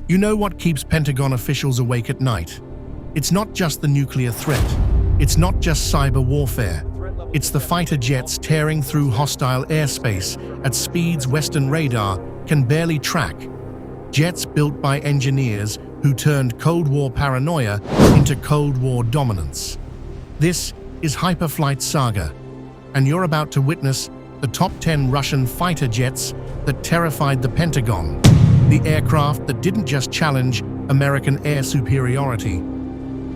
You know what keeps Pentagon officials awake at night? It's not just the nuclear threat. It's not just cyber warfare. It's the fighter jets tearing through hostile airspace at speeds Western radar can barely track. Jets built by engineers who turned Cold War paranoia into Cold War dominance. This is Hyperflight Saga, and you're about to witness the top 10 Russian fighter jets that terrified the Pentagon. The aircraft that didn't just challenge American air superiority.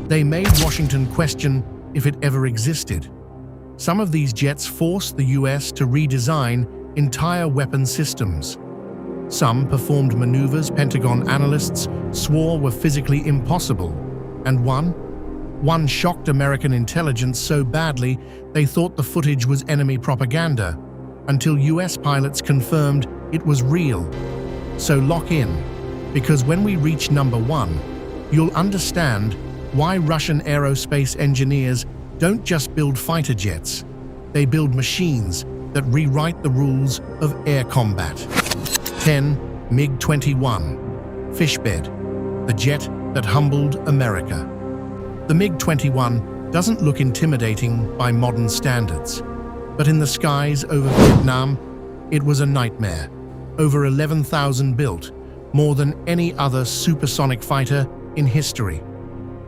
They made Washington question if it ever existed. Some of these jets forced the US to redesign entire weapon systems. Some performed maneuvers Pentagon analysts swore were physically impossible, and one shocked American intelligence so badly they thought the footage was enemy propaganda, until US pilots confirmed it was real. So lock in, because when we reach number 1, you'll understand why Russian aerospace engineers don't just build fighter jets, they build machines that rewrite the rules of air combat. 10. MiG-21. Fishbed, the jet that humbled America. The MiG-21 doesn't look intimidating by modern standards, but in the skies over Vietnam, it was a nightmare. Over 11,000 built, more than any other supersonic fighter in history.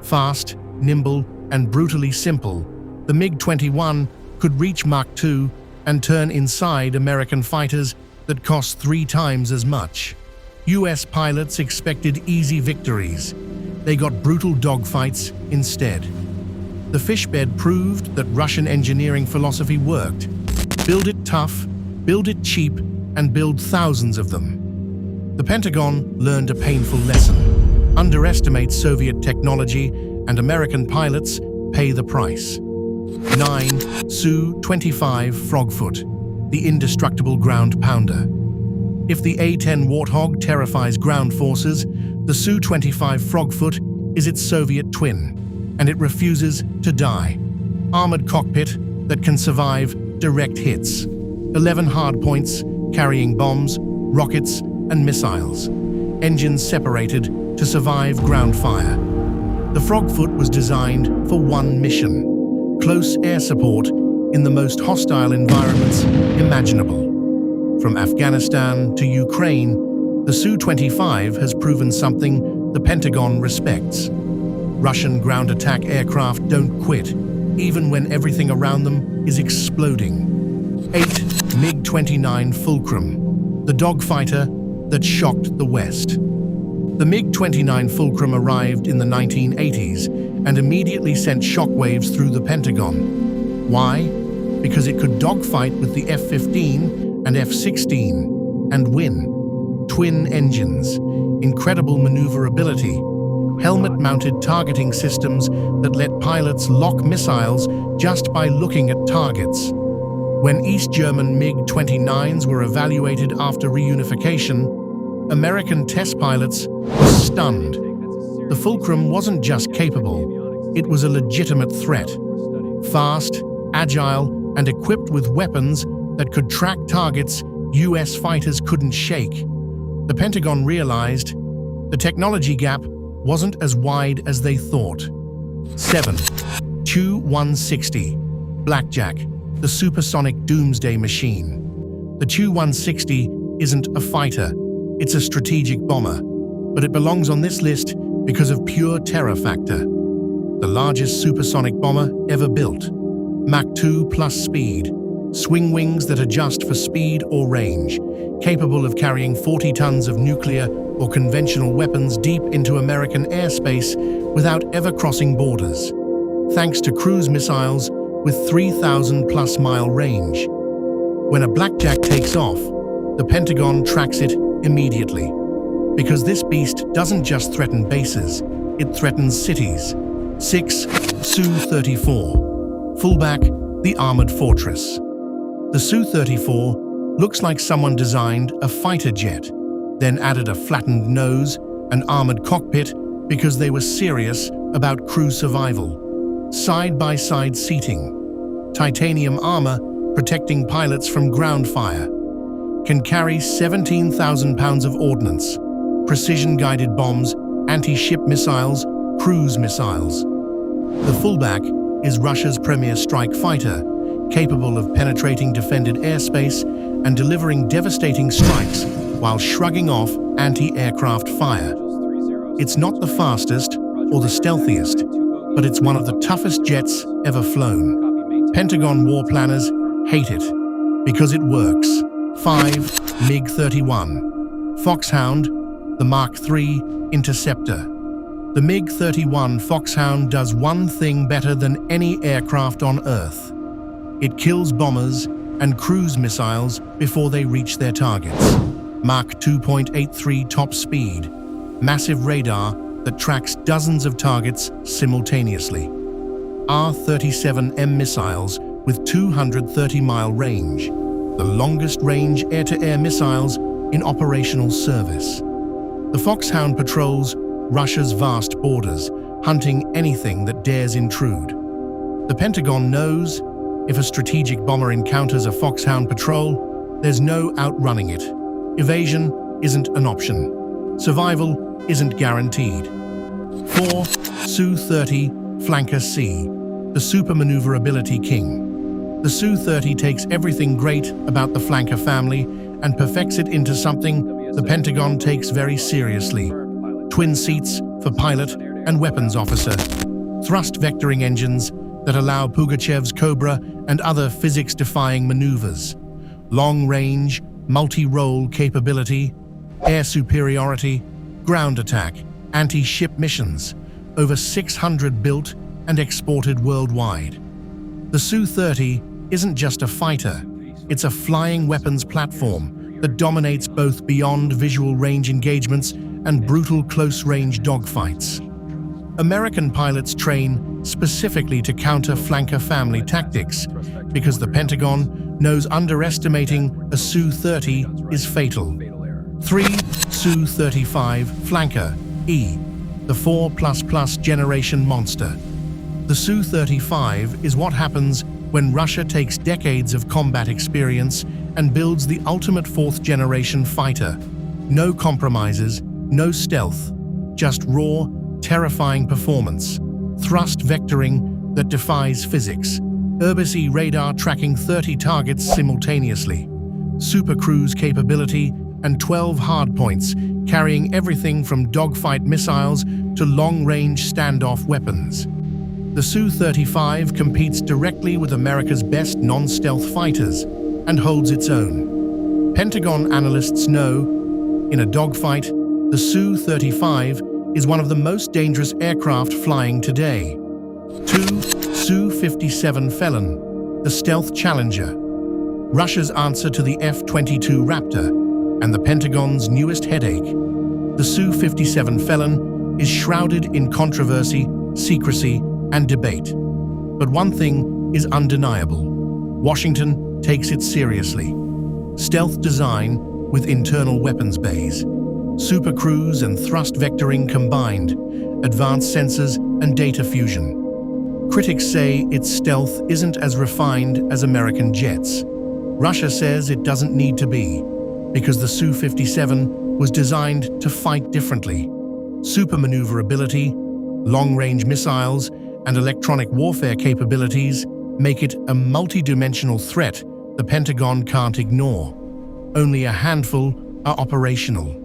Fast, nimble, and brutally simple, the MiG-21 could reach Mach 2 and turn inside American fighters that cost 3 times as much. US pilots expected easy victories. They got brutal dogfights instead. The fishbed proved that Russian engineering philosophy worked. Build it tough, build it cheap, and build thousands of them. The Pentagon learned a painful lesson. Underestimate Soviet technology, and American pilots pay the price. 9. Su-25 Frogfoot, the indestructible ground pounder. If the A-10 Warthog terrifies ground forces, the Su-25 Frogfoot is its Soviet twin, and it refuses to die. Armored cockpit that can survive direct hits. 11 hardpoints carrying bombs, rockets, and missiles. Engines separated to survive ground fire. The Frogfoot was designed for one mission: close air support in the most hostile environments imaginable. From Afghanistan to Ukraine, the Su-25 has proven something the Pentagon respects. Russian ground attack aircraft don't quit, even when everything around them is exploding. 8. MiG-29 Fulcrum, the dogfighter that shocked the West. The MiG-29 Fulcrum arrived in the 1980s and immediately sent shockwaves through the Pentagon. Why? Because it could dogfight with the F-15 and F-16 and win. Twin engines, incredible maneuverability, helmet-mounted targeting systems that let pilots lock missiles just by looking at targets. When East German MiG-29s were evaluated after reunification, American test pilots were stunned. The Fulcrum wasn't just capable, it was a legitimate threat. Fast, agile, and equipped with weapons that could track targets US fighters couldn't shake. The Pentagon realized the technology gap wasn't as wide as they thought. 7. Tu-160 Blackjack, the supersonic doomsday machine. The Tu-160 isn't a fighter, it's a strategic bomber, but it belongs on this list because of pure terror factor. The largest supersonic bomber ever built. Mach 2 plus speed, swing wings that adjust for speed or range, capable of carrying 40 tons of nuclear or conventional weapons deep into American airspace without ever crossing borders, thanks to cruise missiles with 3,000+ mile range. When a Blackjack takes off, the Pentagon tracks it immediately. Because this beast doesn't just threaten bases, it threatens cities. 6. Su-34 Fullback, the armored fortress. The Su-34 looks like someone designed a fighter jet, then added a flattened nose and armored cockpit because they were serious about crew survival. Side-by-side seating, titanium armor protecting pilots from ground fire, can carry 17,000 pounds of ordnance, precision-guided bombs, anti-ship missiles, cruise missiles. The fullback is Russia's premier strike fighter, capable of penetrating defended airspace and delivering devastating strikes while shrugging off anti-aircraft fire. It's not the fastest or the stealthiest, but it's one of the toughest jets ever flown. Pentagon war planners hate it because it works. 5. MiG-31. Foxhound, the Mark III interceptor. The MiG-31 Foxhound does one thing better than any aircraft on Earth. It kills bombers and cruise missiles before they reach their targets. Mach 2.83 top speed, massive radar that tracks dozens of targets simultaneously. R-37M missiles with 230-mile range, the longest range air-to-air missiles in operational service. The Foxhound patrols Russia's vast borders, hunting anything that dares intrude. The Pentagon knows if a strategic bomber encounters a Foxhound patrol, there's no outrunning it. Evasion isn't an option. Survival isn't guaranteed. 4. Su-30 Flanker C, the super maneuverability king. The Su-30 takes everything great about the Flanker family and perfects it into something the Pentagon takes very seriously. Twin seats for pilot and weapons officer. Thrust vectoring engines that allow Pugachev's Cobra and other physics-defying maneuvers. Long-range, multi-role capability, air superiority, ground attack, anti-ship missions. Over 600 built and exported worldwide. The Su-30 isn't just a fighter, it's a flying weapons platform that dominates both beyond visual range engagements and brutal close-range dogfights. American pilots train specifically to counter flanker family tactics because the Pentagon knows underestimating a Su-30 is fatal. 3. Su-35 Flanker E, the 4++ generation monster. The Su-35 is what happens when Russia takes decades of combat experience and builds the ultimate 4th-generation fighter. No compromises, no stealth, just raw, terrifying performance. Thrust vectoring that defies physics. Urbis-E radar tracking 30 targets simultaneously. Super cruise capability and 12 hardpoints carrying everything from dogfight missiles to long-range standoff weapons. The Su-35 competes directly with America's best non-stealth fighters and holds its own. Pentagon analysts know, in a dogfight, the Su-35 is one of the most dangerous aircraft flying today. 2. Su-57 Felon, the stealth challenger. Russia's answer to the F-22 Raptor and the Pentagon's newest headache. The Su-57 Felon is shrouded in controversy, secrecy, and debate. But one thing is undeniable. Washington takes it seriously. Stealth design with internal weapons bays. Super cruise and thrust vectoring combined, advanced sensors and data fusion. Critics say its stealth isn't as refined as American jets. Russia says it doesn't need to be, because the Su-57 was designed to fight differently. Super maneuverability, long-range missiles, and electronic warfare capabilities make it a multi-dimensional threat the Pentagon can't ignore. Only a handful are operational.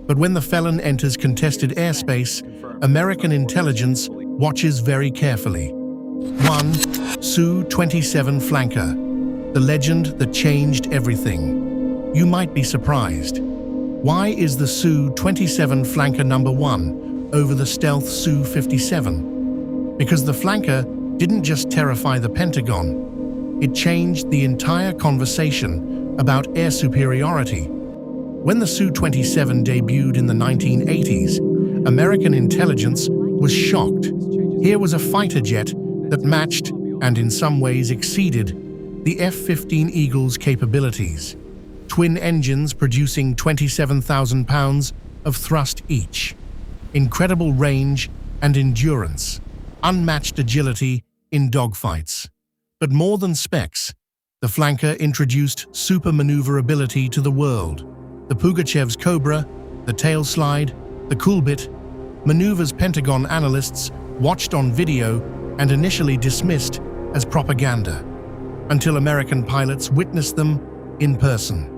But when the Felon enters contested airspace, American intelligence watches very carefully. 1. Su-27 Flanker, the legend that changed everything. You might be surprised. Why is the Su-27 Flanker number 1 over the stealth Su-57? Because the Flanker didn't just terrify the Pentagon, it changed the entire conversation about air superiority. When the Su-27 debuted in the 1980s, American intelligence was shocked. Here was a fighter jet that matched, and in some ways exceeded, the F-15 Eagle's capabilities. Twin engines producing 27,000 pounds of thrust each. Incredible range and endurance. Unmatched agility in dogfights. But more than specs, the Flanker introduced super maneuverability to the world. The Pugachev's Cobra, The tail slide, the cool bit, maneuvers Pentagon analysts watched on video and initially dismissed as propaganda, until American pilots witnessed them in person.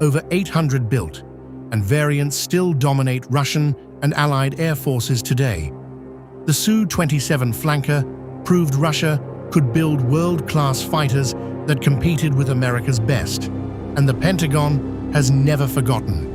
Over 800 built, and variants still dominate Russian and Allied air forces today. The Su-27 flanker proved Russia could build world-class fighters that competed with America's best, and the Pentagon has never forgotten.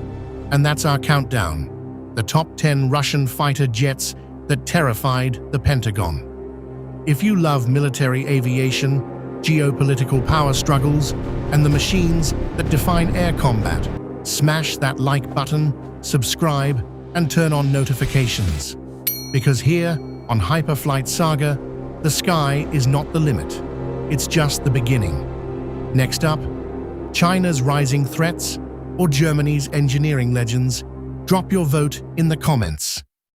And that's our countdown, the top 10 Russian fighter jets that terrified the Pentagon. If you love military aviation, geopolitical power struggles, and the machines that define air combat, smash that like button, subscribe, and turn on notifications. Because here, on Hyperflight Saga, the sky is not the limit. It's just the beginning. Next up, China's rising threats or Germany's engineering legends? Drop your vote in the comments.